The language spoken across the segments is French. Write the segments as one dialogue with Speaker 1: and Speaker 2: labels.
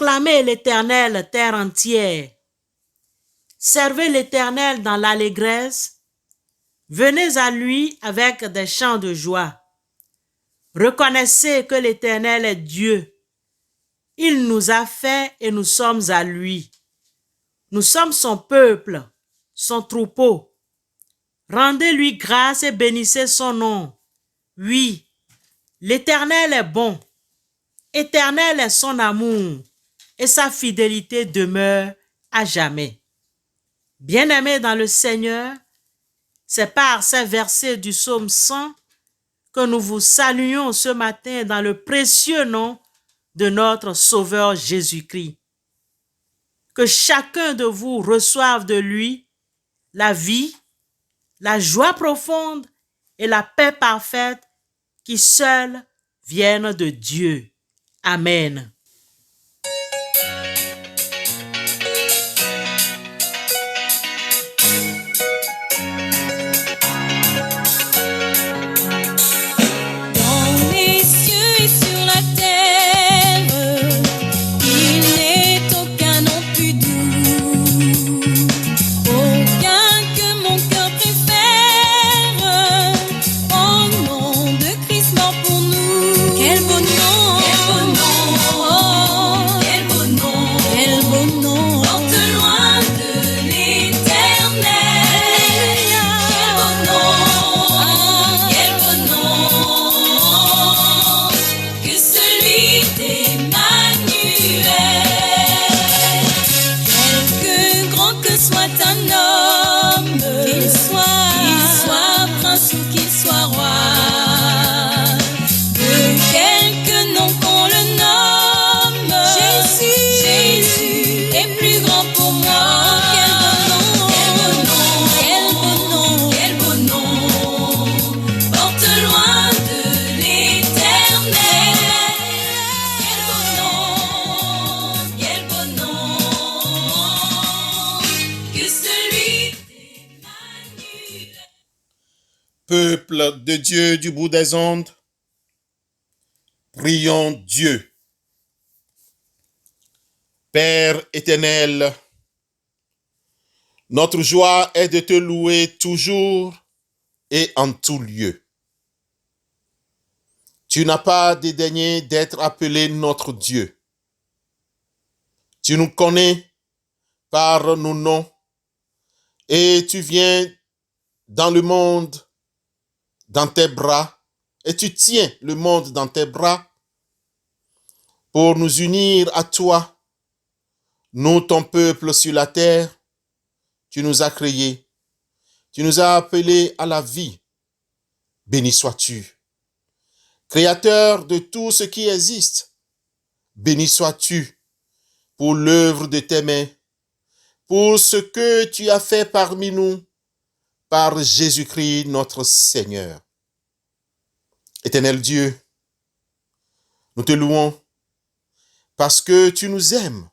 Speaker 1: Acclamez l'Éternel, terre entière. Servez l'Éternel dans l'allégresse. Venez à lui avec des chants de joie. Reconnaissez que l'Éternel est Dieu. Il nous a fait et nous sommes à lui. Nous sommes son peuple, son troupeau. Rendez-lui grâce et bénissez son nom. Oui, l'Éternel est bon. Éternel est son amour et sa fidélité demeure à jamais. Bien-aimés dans le Seigneur, c'est par ces versets du psaume 100 que nous vous saluons ce matin dans le précieux nom de notre Sauveur Jésus-Christ. Que chacun de vous reçoive de lui la vie, la joie profonde et la paix parfaite qui seules viennent de Dieu. Amen.
Speaker 2: Peuple de Dieu du bout des ondes, prions Dieu. Père éternel, notre joie est de te louer toujours et en tout lieu. Tu n'as pas dédaigné d'être appelé notre Dieu. Tu nous connais par nos noms et tu viens dans le monde dans tes bras et tu tiens le monde dans tes bras pour nous unir à toi. Nous, ton peuple sur la terre, tu nous as créés, tu nous as appelés à la vie. Béni sois-tu. Créateur de tout ce qui existe, béni sois-tu pour l'œuvre de tes mains, pour ce que tu as fait parmi nous, par Jésus-Christ notre Seigneur. Éternel Dieu, nous te louons parce que tu nous aimes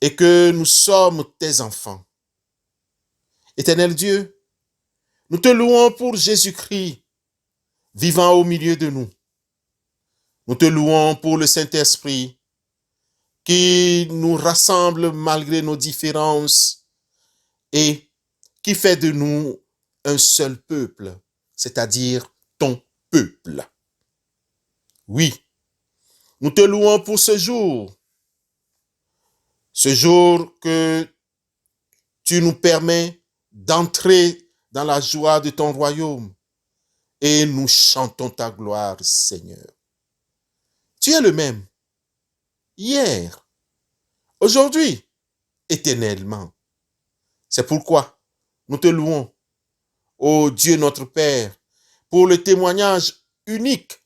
Speaker 2: et que nous sommes tes enfants. Éternel Dieu, nous te louons pour Jésus-Christ vivant au milieu de nous. Nous te louons pour le Saint-Esprit qui nous rassemble malgré nos différences et qui fait de nous un seul peuple, c'est-à-dire ton peuple. Oui, nous te louons pour ce jour que tu nous permets d'entrer dans la joie de ton royaume et nous chantons ta gloire, Seigneur. Tu es le même, hier, aujourd'hui, éternellement. C'est pourquoi nous te louons, ô Dieu notre Père, pour le témoignage unique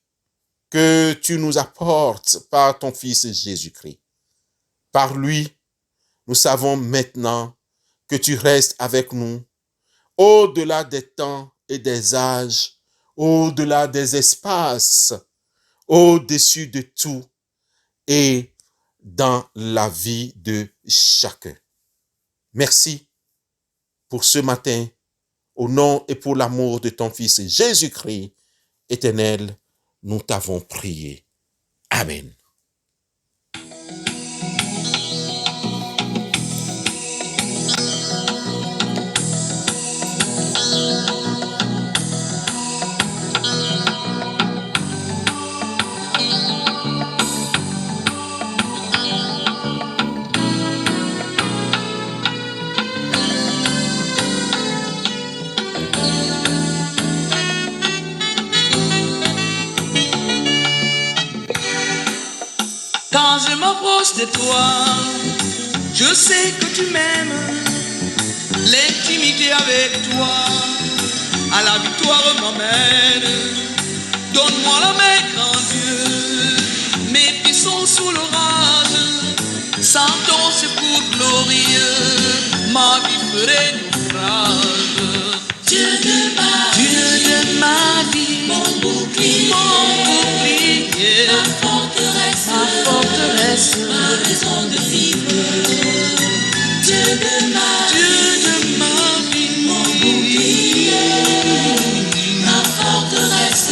Speaker 2: que tu nous apportes par ton Fils Jésus-Christ. Par lui, nous savons maintenant que tu restes avec nous, au-delà des temps et des âges, au-delà des espaces, au-dessus de tout et dans la vie de chacun. Merci pour ce matin, au nom et pour l'amour de ton Fils Jésus-Christ, éternel, nous t'avons prié. Amen.
Speaker 3: Quand je m'approche de toi, je sais que tu m'aimes. L'intimité avec toi, à la victoire m'amène. Donne-moi la main, grand Dieu. Mes pieds sont sous l'orage. Sans ton secours glorieux, ma vie ferait naufrage. Dieu de ma vie, mon bouclier, ma forteresse, ma raison de vivre. Dieu de ma vie, mon bouclier,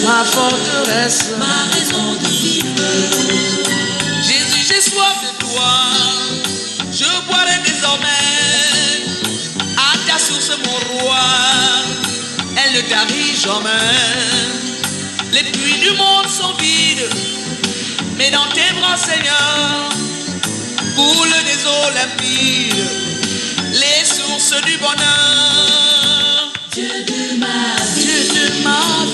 Speaker 3: ma forteresse, ma raison de vivre. Jésus, j'ai soif de toi, je boirai désormais à ta source, mon roi. Elle ne tarit jamais. Les puits du monde sont vides, mais dans tes bras, Seigneur, coulent des eaux limpides, les sources du bonheur. Dieu de ma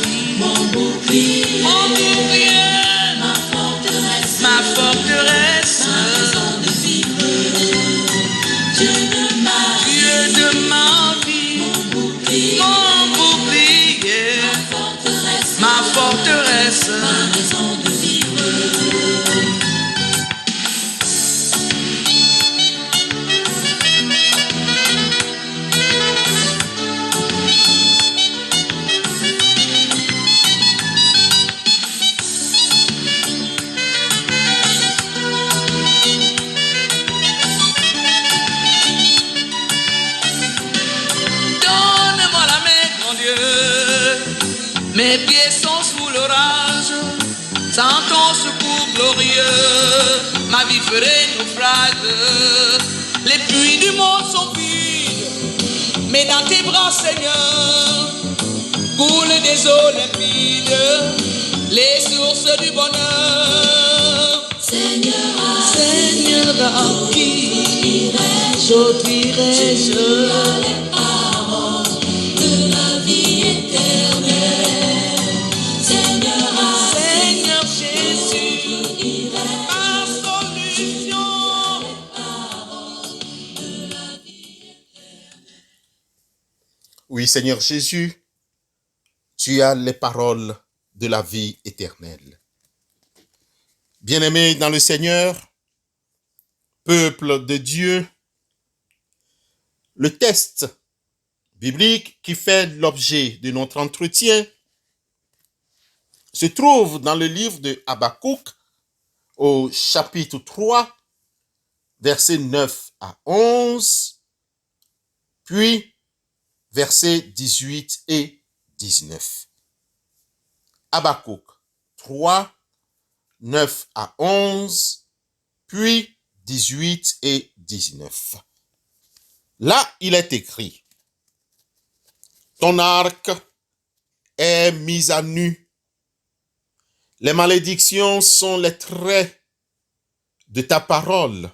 Speaker 3: vie, mon bouclier, ma forteresse, ma raison de vivre. Dieu de ma vie, mon bouclier, ma forteresse, ma raison de vivre. Donne-moi la main, grand Dieu. Mes pieds sont sous l'orage. Sans ton secours glorieux, ma vie ferait naufrage. Les puits du monde sont vides, mais dans tes bras, Seigneur, coulent des eaux limpides, les sources du bonheur. Seigneur, à qui j'offrirai-je les paroles de la vie éternelle? Seigneur Jésus, ma solution.
Speaker 2: Oui, Seigneur Jésus, tu as les paroles de la vie éternelle. Bien-aimés dans le Seigneur, peuple de Dieu, le texte biblique qui fait l'objet de notre entretien se trouve dans le livre de Habakkuk au chapitre 3, versets 9 à 11, puis versets 18 et 19. Habakkuk 3, 9 à 11, puis 18 et 19. Là, il est écrit: ton arc est mis à nu. Les malédictions sont les traits de ta parole.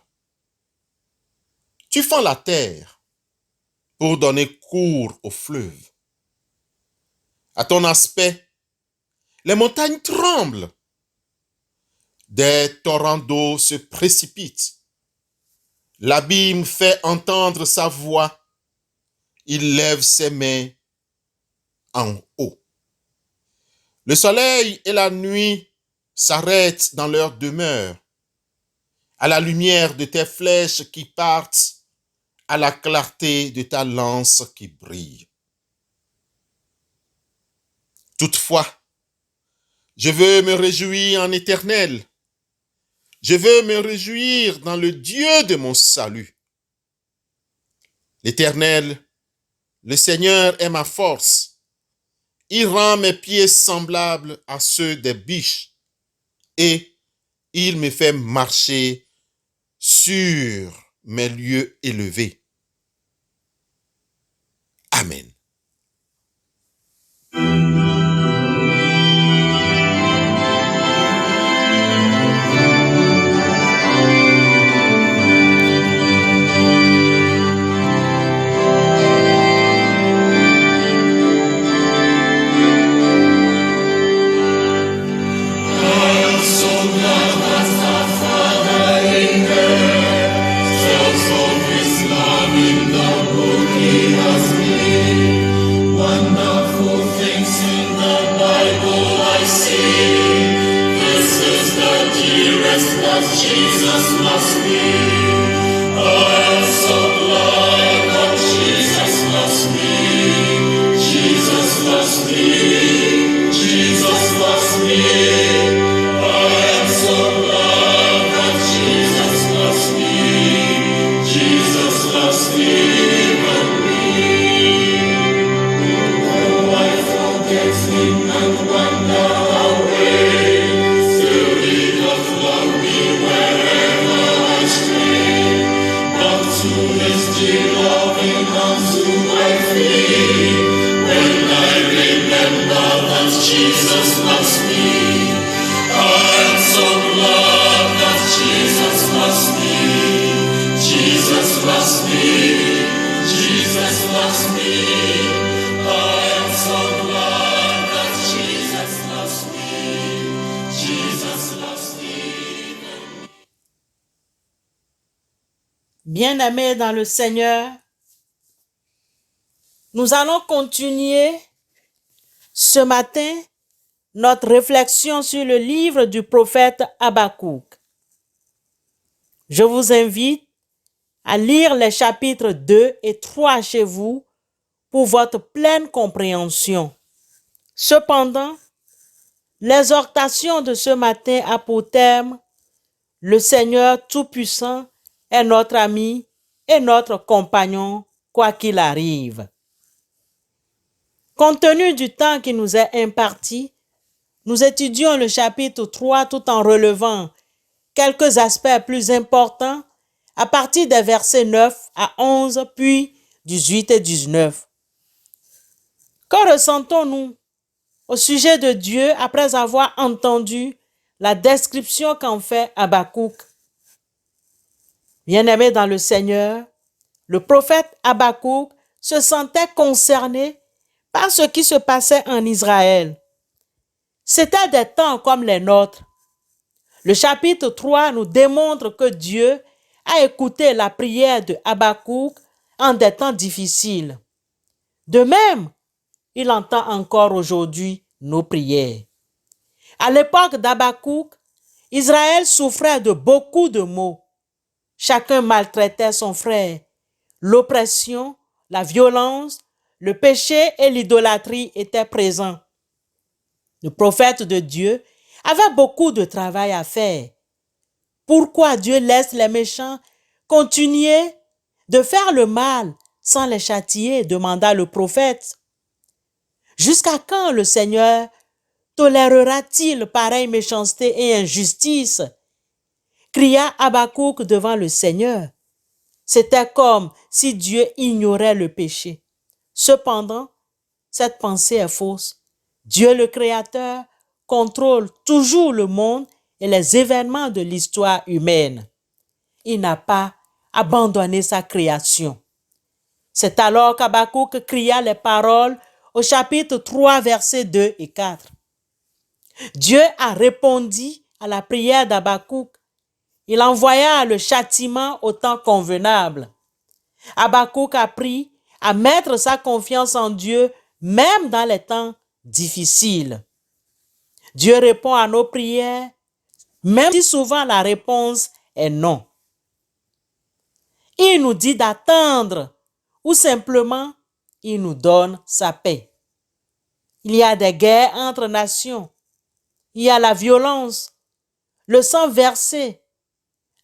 Speaker 2: Tu fends la terre pour donner cours au fleuve. À ton aspect, les montagnes tremblent. Des torrents d'eau se précipitent. L'abîme fait entendre sa voix. Il lève ses mains en haut. Le soleil et la nuit s'arrêtent dans leur demeure. À la lumière de tes flèches qui partent, à la clarté de ta lance qui brille. Toutefois, je veux me réjouir en Éternel. Je veux me réjouir dans le Dieu de mon salut. L'Éternel, le Seigneur est ma force. Il rend mes pieds semblables à ceux des biches et il me fait marcher sur mes lieux élevés. Amen.
Speaker 3: So
Speaker 1: Bien-aimés dans le Seigneur, nous allons continuer ce matin notre réflexion sur le livre du prophète Habakkuk. Je vous invite à lire les chapitres 2 et 3 chez vous pour votre pleine compréhension. Cependant, l'exhortation de ce matin a pour terme « Le Seigneur Tout-Puissant est notre ami et notre compagnon, quoi qu'il arrive. » Compte tenu du temps qui nous est imparti, nous étudions le chapitre 3 tout en relevant quelques aspects plus importants à partir des versets 9 à 11, puis 18 et 19. Que ressentons-nous au sujet de Dieu après avoir entendu la description qu'en fait Habakkuk? Bien-aimé dans le Seigneur, le prophète Habakkuk se sentait concerné par ce qui se passait en Israël. C'était des temps comme les nôtres. Le chapitre 3 nous démontre que Dieu a écouté la prière de Habakkuk en des temps difficiles. De même, il entend encore aujourd'hui nos prières. À l'époque d'Habakkuk, Israël souffrait de beaucoup de maux. Chacun maltraitait son frère. L'oppression, la violence, le péché et l'idolâtrie étaient présents. Le prophète de Dieu avait beaucoup de travail à faire. Pourquoi Dieu laisse les méchants continuer de faire le mal sans les châtier, demanda le prophète. Jusqu'à quand le Seigneur tolérera-t-il pareille méchanceté et injustice? Cria Habakkuk devant le Seigneur. C'était comme si Dieu ignorait le péché. Cependant, cette pensée est fausse. Dieu le Créateur contrôle toujours le monde et les événements de l'histoire humaine. Il n'a pas abandonné sa création. C'est alors qu'Habakkuk cria les paroles au chapitre 3, versets 2 et 4. Dieu a répondu à la prière d'Habakkuk. Il envoya le châtiment au temps convenable. Habakkuk a appris à mettre sa confiance en Dieu même dans les temps difficiles. Dieu répond à nos prières, même si souvent la réponse est non. Il nous dit d'attendre ou simplement il nous donne sa paix. Il y a des guerres entre nations, il y a la violence, le sang versé,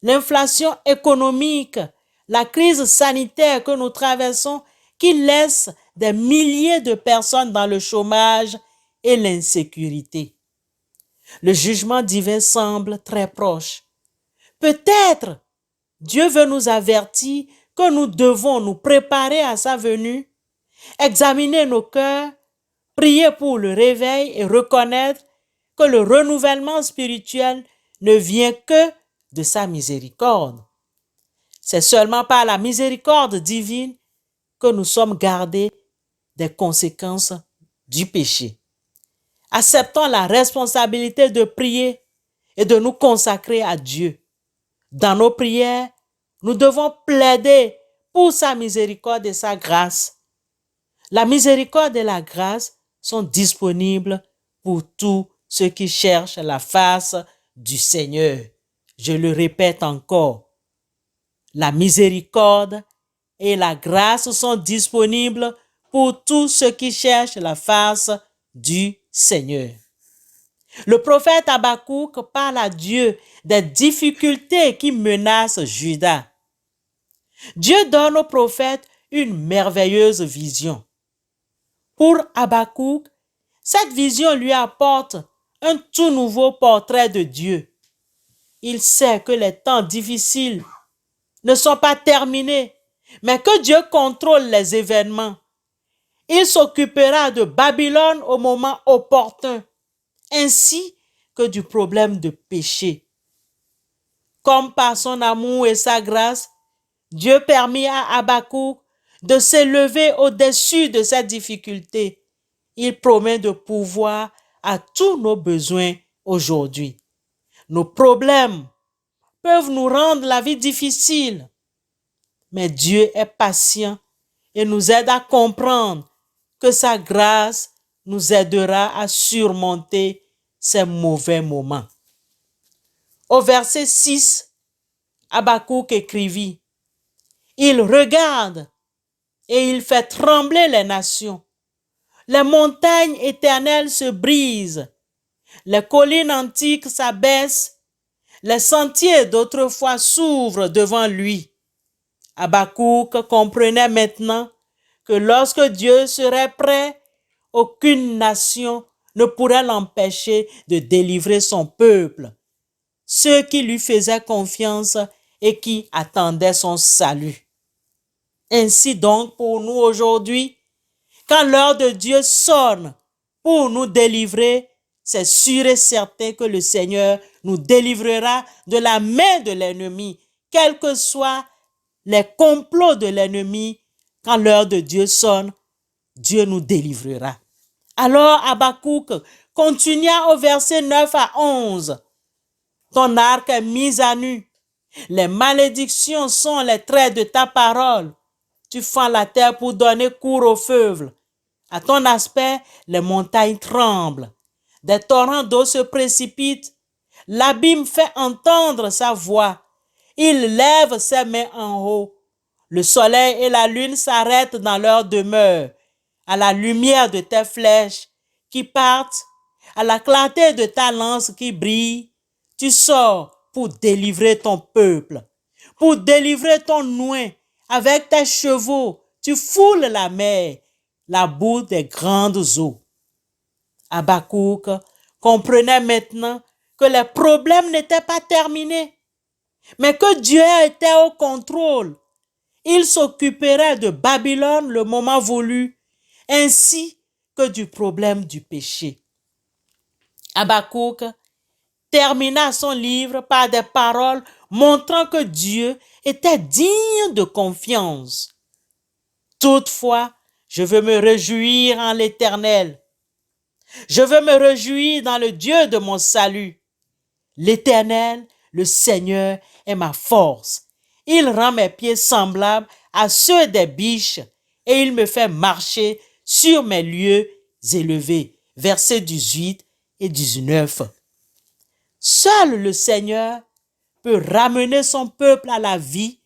Speaker 1: l'inflation économique, la crise sanitaire que nous traversons qui laisse des milliers de personnes dans le chômage et l'insécurité. Le jugement divin semble très proche. Peut-être Dieu veut nous avertir que nous devons nous préparer à sa venue, examiner nos cœurs, prier pour le réveil et reconnaître que le renouvellement spirituel ne vient que de sa miséricorde. C'est seulement par la miséricorde divine que nous sommes gardés des conséquences du péché. Acceptons la responsabilité de prier et de nous consacrer à Dieu. Dans nos prières, nous devons plaider pour sa miséricorde et sa grâce. La miséricorde et la grâce sont disponibles pour tous ceux qui cherchent la face du Seigneur. Je le répète encore. La miséricorde et la grâce sont disponibles pour tous ceux qui cherchent la face du Seigneur. Le prophète Habakkuk parle à Dieu des difficultés qui menacent Juda. Dieu donne au prophète une merveilleuse vision. Pour Habakkuk, cette vision lui apporte un tout nouveau portrait de Dieu. Il sait que les temps difficiles ne sont pas terminés, mais que Dieu contrôle les événements. Il s'occupera de Babylone au moment opportun, ainsi que du problème de péché. Comme par son amour et sa grâce, Dieu permit à Habakkuk de s'élever au-dessus de cette difficulté. Il promet de pourvoir à tous nos besoins aujourd'hui. Nos problèmes peuvent nous rendre la vie difficile. Mais Dieu est patient et nous aide à comprendre que sa grâce nous aidera à surmonter ces mauvais moments. Au verset 6, Habakkuk écrivit, « Il regarde et il fait trembler les nations. Les montagnes éternelles se brisent, les collines antiques s'abaissent, les sentiers d'autrefois s'ouvrent devant lui. » Habakkuk comprenait maintenant que lorsque Dieu serait prêt, aucune nation ne pourrait l'empêcher de délivrer son peuple, ceux qui lui faisaient confiance et qui attendaient son salut. Ainsi donc, pour nous aujourd'hui, quand l'heure de Dieu sonne pour nous délivrer, c'est sûr et certain que le Seigneur nous délivrera de la main de l'ennemi, quels que soient les complots de l'ennemi. Quand l'heure de Dieu sonne, Dieu nous délivrera. Alors Habakkuk continua au verset 9 à 11. Ton arc est mis à nu. Les malédictions sont les traits de ta parole. Tu fends la terre pour donner cours aux feuves. À ton aspect, les montagnes tremblent. Des torrents d'eau se précipitent. L'abîme fait entendre sa voix. Il lève ses mains en haut. Le soleil et la lune s'arrêtent dans leur demeure. À la lumière de tes flèches qui partent, à la clarté de ta lance qui brille, tu sors pour délivrer ton peuple, pour délivrer ton oint. Avec tes chevaux, tu foules la mer, la boue des grandes eaux. Habakkuk comprenait maintenant que les problèmes n'étaient pas terminés, mais que Dieu était au contrôle. Il s'occuperait de Babylone le moment voulu, ainsi que du problème du péché. Habakkuk termina son livre par des paroles montrant que Dieu était digne de confiance. Toutefois, je veux me réjouir en l'Éternel. Je veux me réjouir dans le Dieu de mon salut. L'Éternel, le Seigneur, est ma force. Il rend mes pieds semblables à ceux des biches et il me fait marcher sur mes lieux élevés. Versets 18 et 19. Seul le Seigneur peut ramener son peuple à la vie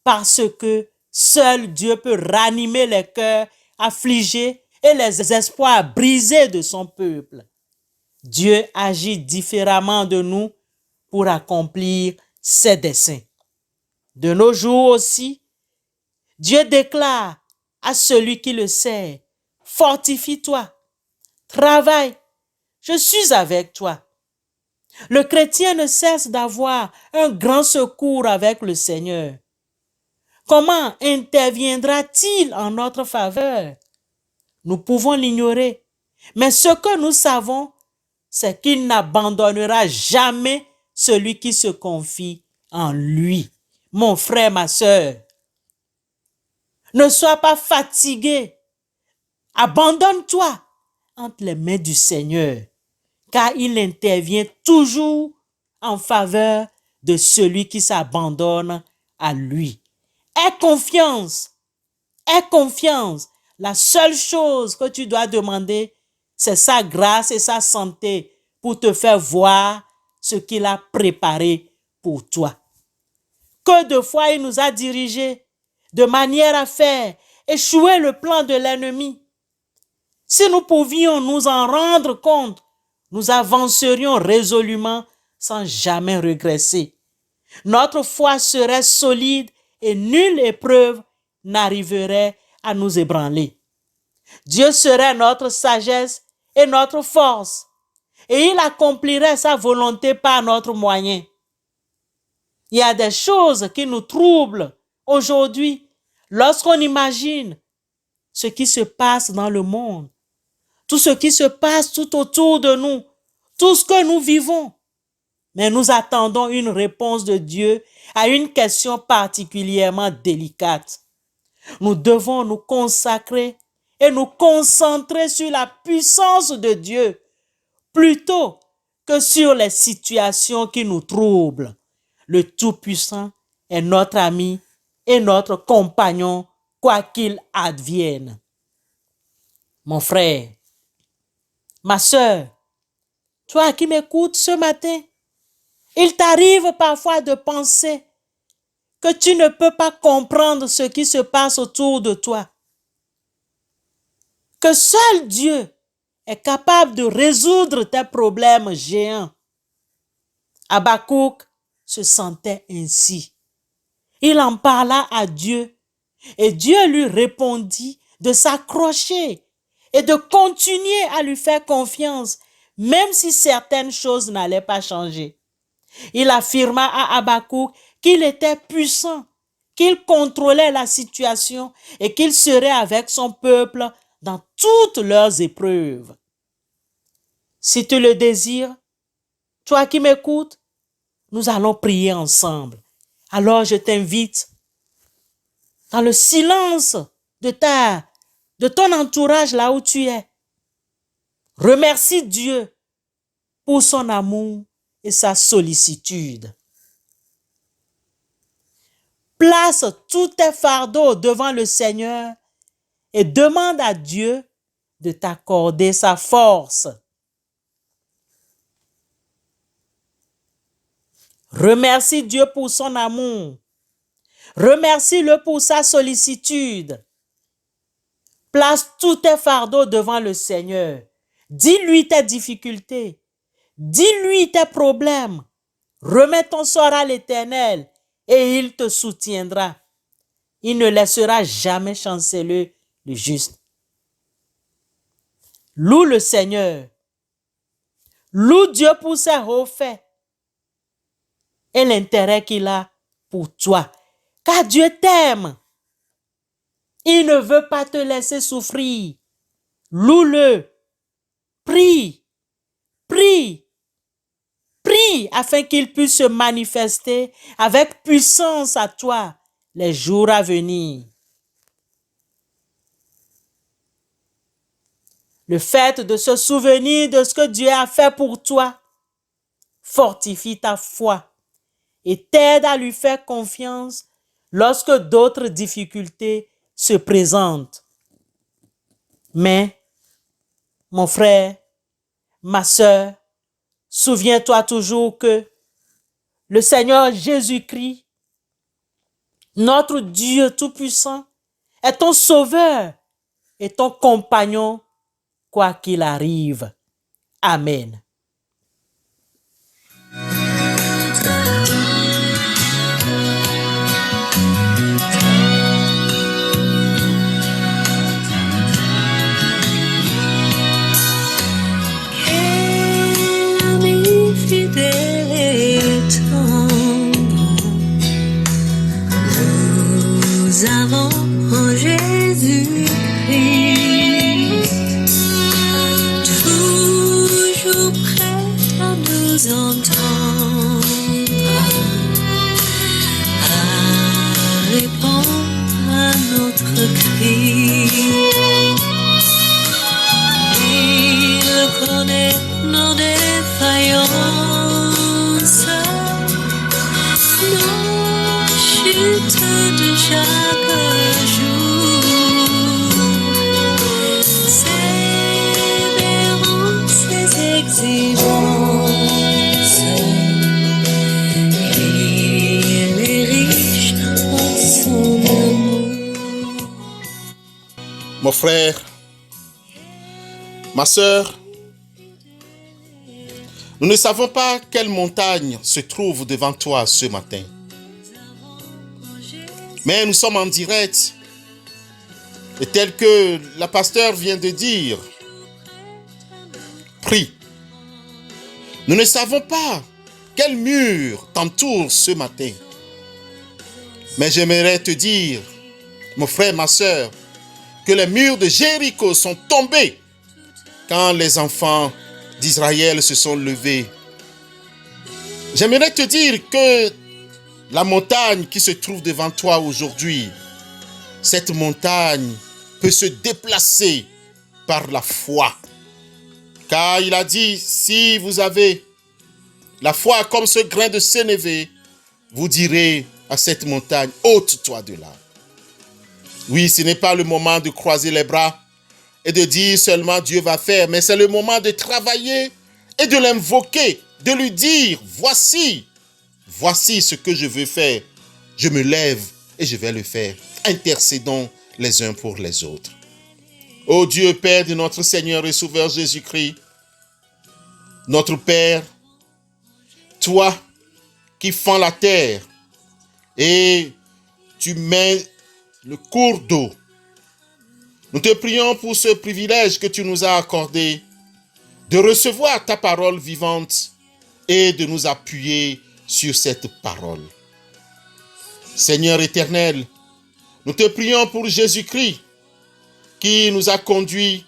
Speaker 1: parce que seul Dieu peut ranimer les cœurs affligés et les espoirs brisés de son peuple. Dieu agit différemment de nous pour accomplir ses desseins. De nos jours aussi, Dieu déclare à celui qui le sait, « Fortifie-toi, travaille, je suis avec toi. » Le chrétien ne cesse d'avoir un grand secours avec le Seigneur. Comment interviendra-t-il en notre faveur? Nous pouvons l'ignorer, mais ce que nous savons, c'est qu'il n'abandonnera jamais celui qui se confie en lui. Mon frère, ma sœur, ne sois pas fatigué. Abandonne-toi entre les mains du Seigneur, car il intervient toujours en faveur de celui qui s'abandonne à lui. Aie confiance. Aie confiance. La seule chose que tu dois demander, c'est sa grâce et sa santé pour te faire voir ce qu'il a préparé pour toi. Que de fois il nous a dirigés de manière à faire échouer le plan de l'ennemi. Si nous pouvions nous en rendre compte, nous avancerions résolument sans jamais régresser. Notre foi serait solide et nulle épreuve n'arriverait à nous ébranler. Dieu serait notre sagesse et notre force, et il accomplirait sa volonté par notre moyen. Il y a des choses qui nous troublent aujourd'hui lorsqu'on imagine ce qui se passe dans le monde, tout ce qui se passe tout autour de nous, tout ce que nous vivons. Mais nous attendons une réponse de Dieu à une question particulièrement délicate. Nous devons nous consacrer et nous concentrer sur la puissance de Dieu plutôt que sur les situations qui nous troublent. Le Tout-Puissant est notre ami et notre compagnon, quoi qu'il advienne. Mon frère, ma sœur, toi qui m'écoutes ce matin, il t'arrive parfois de penser que tu ne peux pas comprendre ce qui se passe autour de toi, que seul Dieu est capable de résoudre tes problèmes géants. Habakkuk se sentait ainsi. Il en parla à Dieu et Dieu lui répondit de s'accrocher et de continuer à lui faire confiance, même si certaines choses n'allaient pas changer. Il affirma à Habakkuk qu'il était puissant, qu'il contrôlait la situation et qu'il serait avec son peuple dans toutes leurs épreuves. Si tu le désires, toi qui m'écoutes, nous allons prier ensemble. Alors je t'invite, dans le silence de ton entourage là où tu es, remercie Dieu pour son amour et sa sollicitude. Place tous tes fardeaux devant le Seigneur et demande à Dieu de t'accorder sa force. Remercie Dieu pour son amour. Remercie-le pour sa sollicitude. Place tous tes fardeaux devant le Seigneur. Dis-lui tes difficultés. Dis-lui tes problèmes. Remets ton sort à l'Éternel et il te soutiendra. Il ne laissera jamais chanceler le juste. Loue le Seigneur. Loue Dieu pour ses hauts faits et l'intérêt qu'il a pour toi. Car Dieu t'aime. Il ne veut pas te laisser souffrir. Loue-le. Prie. Prie. Prie afin qu'il puisse se manifester avec puissance à toi les jours à venir. Le fait de se souvenir de ce que Dieu a fait pour toi fortifie ta foi et t'aide à lui faire confiance lorsque d'autres difficultés se présentent. Mais, mon frère, ma sœur, souviens-toi toujours que le Seigneur Jésus-Christ, notre Dieu Tout-Puissant, est ton sauveur et ton compagnon, quoi qu'il arrive. Amen.
Speaker 4: Nous avons en Jésus-Christ toujours prêt à nous entendre, à répondre à notre cri. Il connaît nos défaillances, nos chutes de chaque jour, ses errances, ses exigences. Il est riche en son amour.
Speaker 2: Mon frère, ma sœur, nous ne savons pas quelle montagne se trouve devant toi ce matin. Mais nous sommes en direct. Et tel que la pasteur vient de dire, prie. Nous ne savons pas quel mur t'entoure ce matin. Mais j'aimerais te dire, mon frère, ma sœur, que les murs de Jéricho sont tombés quand les enfants d'Israël se sont levés. J'aimerais te dire que la montagne qui se trouve devant toi aujourd'hui, cette montagne peut se déplacer par la foi. Car il a dit, si vous avez la foi comme ce grain de sénévé, vous direz à cette montagne, ôte-toi de là. Oui, ce n'est pas le moment de croiser les bras et de dire seulement Dieu va faire, mais c'est le moment de travailler et de l'invoquer, de lui dire, voici ce que je veux faire. Je me lève et je vais le faire. Intercédons les uns pour les autres. Ô Dieu, Père de notre Seigneur et Sauveur Jésus-Christ, notre Père, toi qui fends la terre et tu mets le cours d'eau. Nous te prions pour ce privilège que tu nous as accordé de recevoir ta parole vivante et de nous appuyer sur cette parole. Seigneur éternel, nous te prions pour Jésus-Christ qui nous a conduits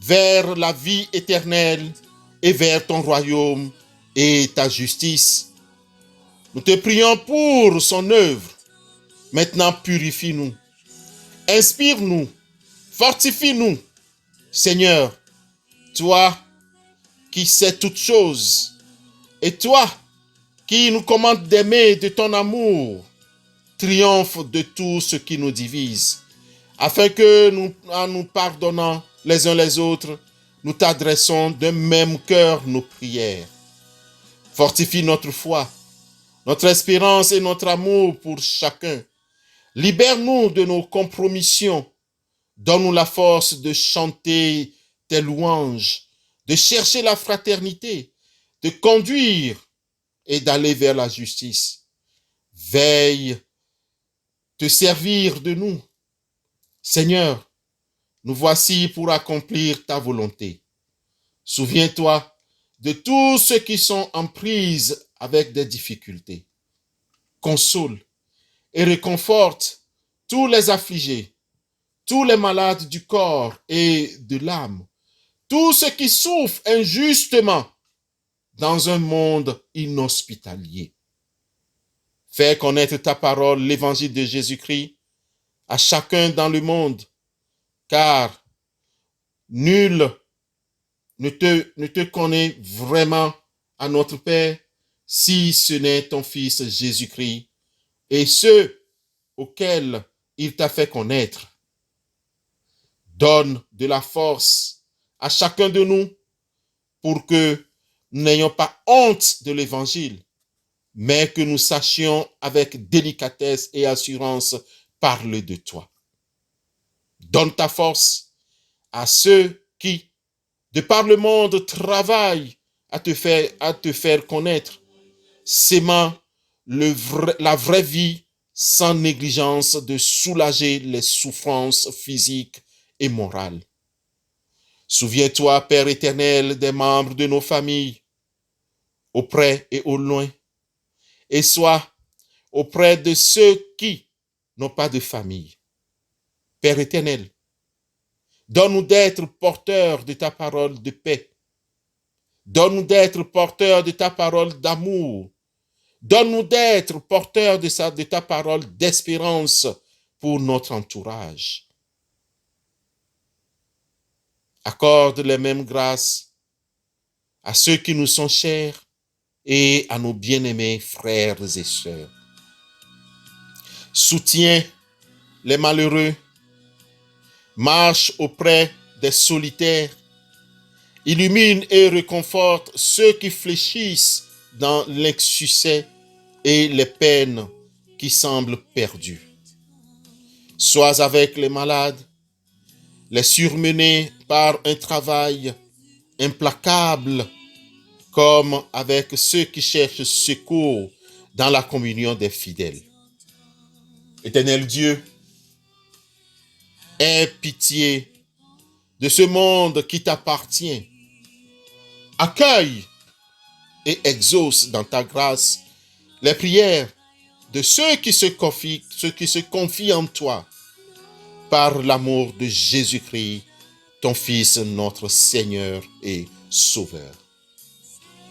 Speaker 2: vers la vie éternelle et vers ton royaume et ta justice. Nous te prions pour son œuvre. Maintenant, purifie-nous, inspire-nous, fortifie-nous. Seigneur, toi qui sais toutes choses, et toi qui nous commandes d'aimer de ton amour, triomphe de tout ce qui nous divise, afin que nous, en nous pardonnant les uns les autres, nous t'adressons d'un même cœur nos prières. Fortifie notre foi, notre espérance et notre amour pour chacun. Libère-nous de nos compromissions. Donne-nous la force de chanter tes louanges, de chercher la fraternité, de conduire et d'aller vers la justice. Veille te servir de nous. Seigneur, nous voici pour accomplir ta volonté. Souviens-toi de tous ceux qui sont en prise avec des difficultés. Console et réconforte tous les affligés, tous les malades du corps et de l'âme, tous ceux qui souffrent injustement dans un monde inhospitalier. Fais connaître ta parole, l'évangile de Jésus-Christ, à chacun dans le monde, car nul ne te connaît vraiment à notre Père si ce n'est ton Fils Jésus-Christ et ceux auxquels il t'a fait connaître. Donne de la force à chacun de nous pour que nous n'ayons pas honte de l'évangile, mais que nous sachions avec délicatesse et assurance parler de toi. Donne ta force à ceux qui, de par le monde, travaillent à te faire connaître, s'aimant la vraie vie sans négligence de soulager les souffrances physiques et morales. Souviens-toi, Père éternel, des membres de nos familles, au près et au loin, et sois auprès de ceux qui n'ont pas de famille. Père éternel, donne-nous d'être porteurs de ta parole de paix. Donne-nous d'être porteurs de ta parole d'amour. Donne-nous d'être porteurs de ta parole d'espérance pour notre entourage. Accorde les mêmes grâces à ceux qui nous sont chers et à nos bien-aimés frères et sœurs. Soutiens les malheureux, marche auprès des solitaires, illumine et réconforte ceux qui fléchissent dans l'insuccès et les peines qui semblent perdues. Sois avec les malades, les surmenés par un travail implacable, comme avec ceux qui cherchent secours dans la communion des fidèles. Éternel Dieu, aie pitié de ce monde qui t'appartient. Accueille et exauce dans ta grâce les prières de ceux qui se confient en toi par l'amour de Jésus-Christ, ton Fils, notre Seigneur et Sauveur.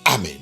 Speaker 2: Amen.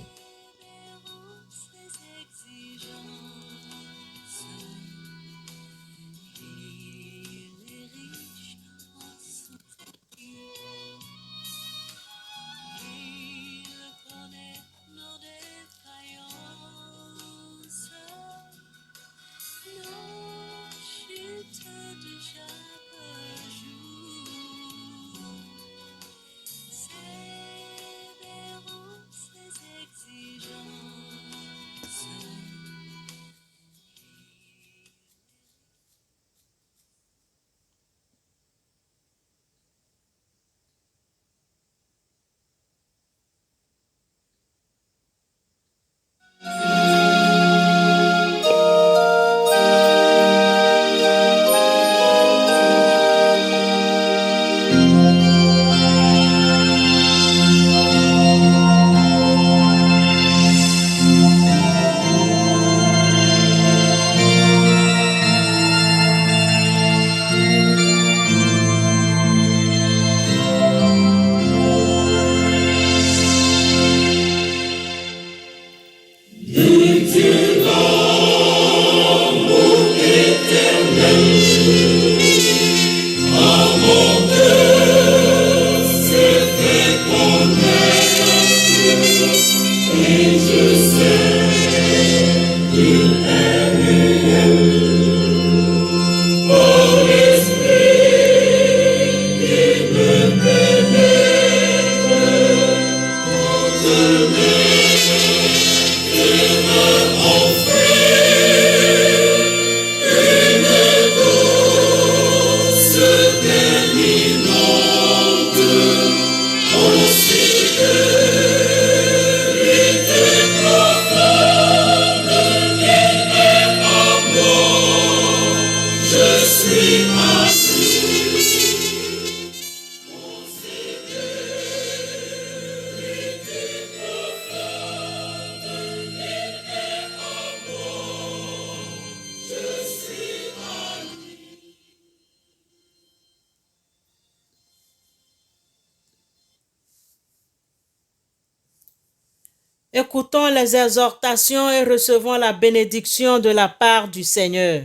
Speaker 1: Écoutons les exhortations et recevons la bénédiction de la part du Seigneur.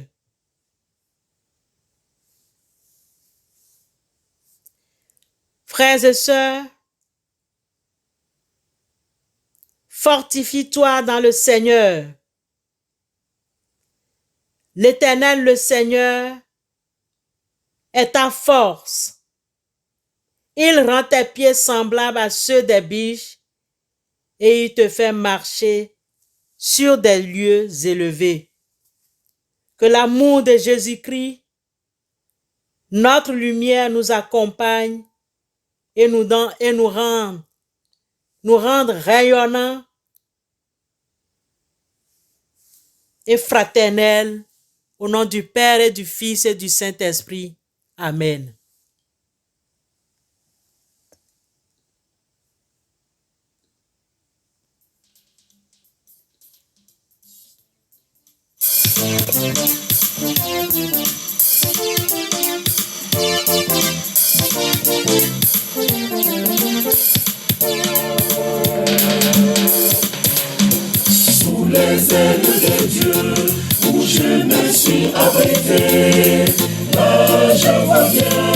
Speaker 1: Frères et sœurs, fortifie-toi dans le Seigneur. L'Éternel, le Seigneur, est ta force. Il rend tes pieds semblables à ceux des biches et il te fait marcher sur des lieux élevés. Que l'amour de Jésus-Christ, notre lumière, nous accompagne et nous rende rayonnants et fraternels au nom du Père et du Fils et du Saint-Esprit. Amen.
Speaker 5: Sous les ailes de Dieu, où je me suis abrité, là je vois bien